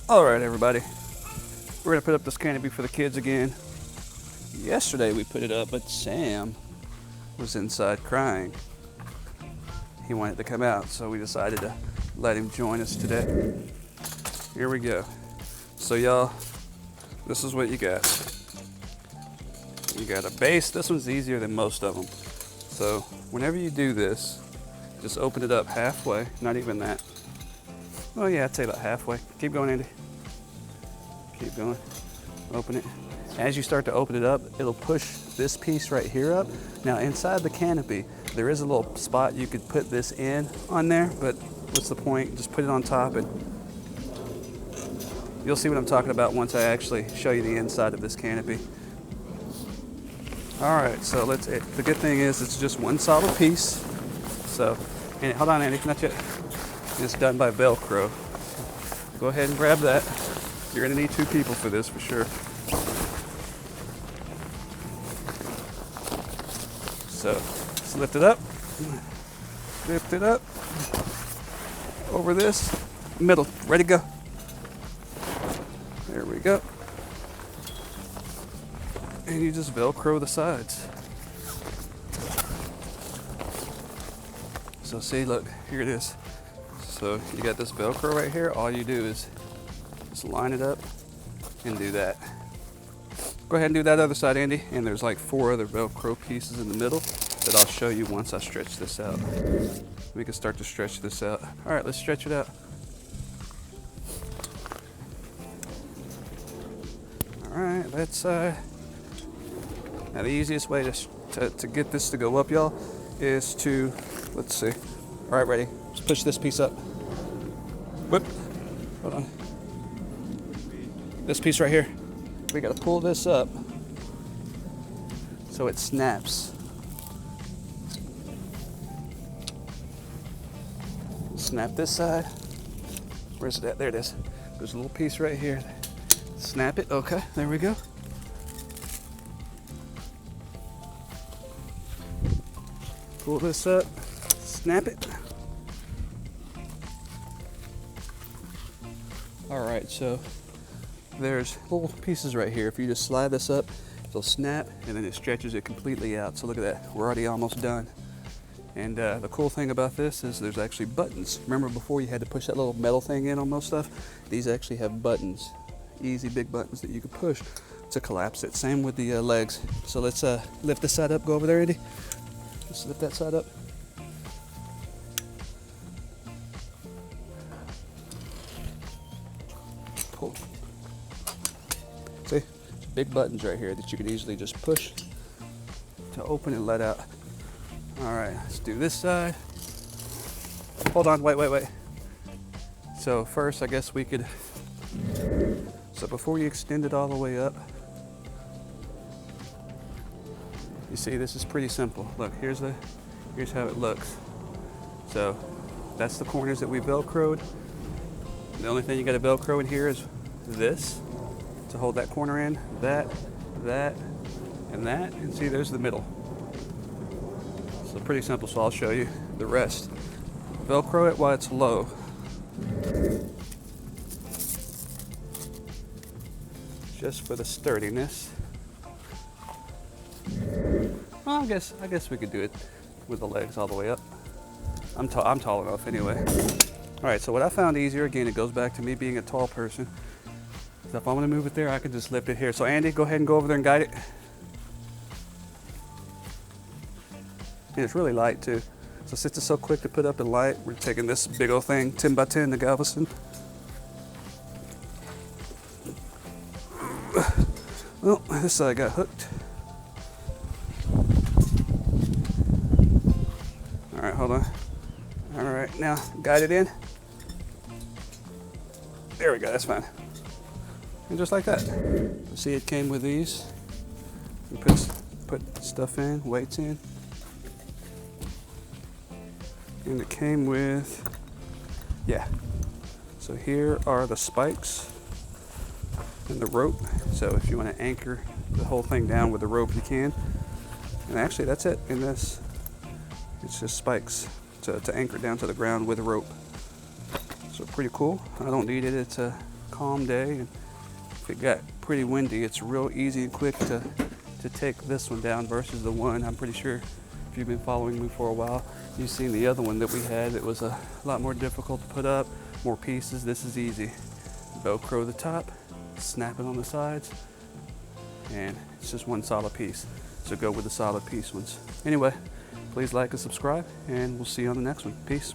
All right, everybody. We're gonna put up this canopy for the kids again. Yesterday we put it up, but Sam was inside crying. He wanted to come out, so we decided to let him join us today. Here we go. So y'all, this is what you got. You got a base. This one's easier than most of them. So whenever you do this, just open it up halfway, not even that. Oh yeah, I'd say about halfway. Keep going, Andy. Keep going. Open it. As you start to open it up, it'll push this piece right here up. Now inside the canopy, there is a little spot you could put this in on there, but what's the point? Just put it on top and you'll see what I'm talking about once I actually show you the inside of this canopy. All right, so the good thing is it's just one solid piece. So, and hold on, Andy, not yet. It's done by Velcro. Go ahead and grab that. You're gonna need 2 people for this for sure. So, just lift it up. Lift it up. Over this, middle, ready to go. There we go. And you just Velcro the sides. So see, look, here it is. So you got this Velcro right here. All you do is just line it up and do that. Go ahead and do that other side, Andy. And there's like 4 other Velcro pieces in the middle that I'll show you once I stretch this out. We can start to stretch this out. All right, let's stretch it out. All right, let's now the easiest way to get this to go up, y'all, is to, let's see. All right, ready? Just push this piece up. Whip. Hold on. This piece right here. We gotta pull this up so it snaps. Snap this side. Where's it at? There it is. There's a little piece right here. Snap it. Okay, there we go. Pull this up, snap it. All right, so there's little pieces right here. If you just slide this up, it'll snap and then it stretches it completely out. So look at that, we're already almost done. And the cool thing about this is there's actually buttons. Remember before you had to push that little metal thing in on most stuff? These actually have buttons, easy big buttons that you can push to collapse it. Same with the legs. So let's lift this side up, go over there, Andy. Let's lift that side up. Pull. See, big buttons right here that you can easily just push to open and let out. All right, let's do this side. Hold on, wait. So first, I guess we could, so before you extend it all the way up, you see, this is pretty simple. Look, here's how it looks. So that's the corners that we Velcroed. The only thing you got to Velcro in here is this to hold that corner in, that, and that. And see, there's the middle. So pretty simple, so I'll show you the rest. Velcro it while it's low. Just for the sturdiness. Well, I guess we could do it with the legs all the way up. I'm tall enough anyway. All right, so what I found easier, again, it goes back to me being a tall person. So if I want to move it there, I can just lift it here. So Andy, go ahead and go over there and guide it. And it's really light too. So since it's so quick to put up and light, we're taking this big old thing, 10 by 10, the Galveston. Well, this side got hooked. All right, hold on. All right, now guide it in. There we go, that's fine. And just like that. See, it came with these. You put stuff in, weights in. And it came with, yeah. So here are the spikes and the rope. So if you want to anchor the whole thing down with the rope, you can. And actually, that's it in this. It's just spikes to anchor down to the ground with a rope. So pretty cool. I don't need it. It's calm day, and if it got pretty windy, it's real easy and quick to take this one down versus the one. I'm pretty sure if you've been following me for a while, you've seen the other one that we had that was a lot more difficult to put up, more pieces. This is easy. Velcro the top, snap it on the sides, and it's just one solid piece. So go with the solid piece ones. Anyway, please like and subscribe, and we'll see you on the next one. Peace.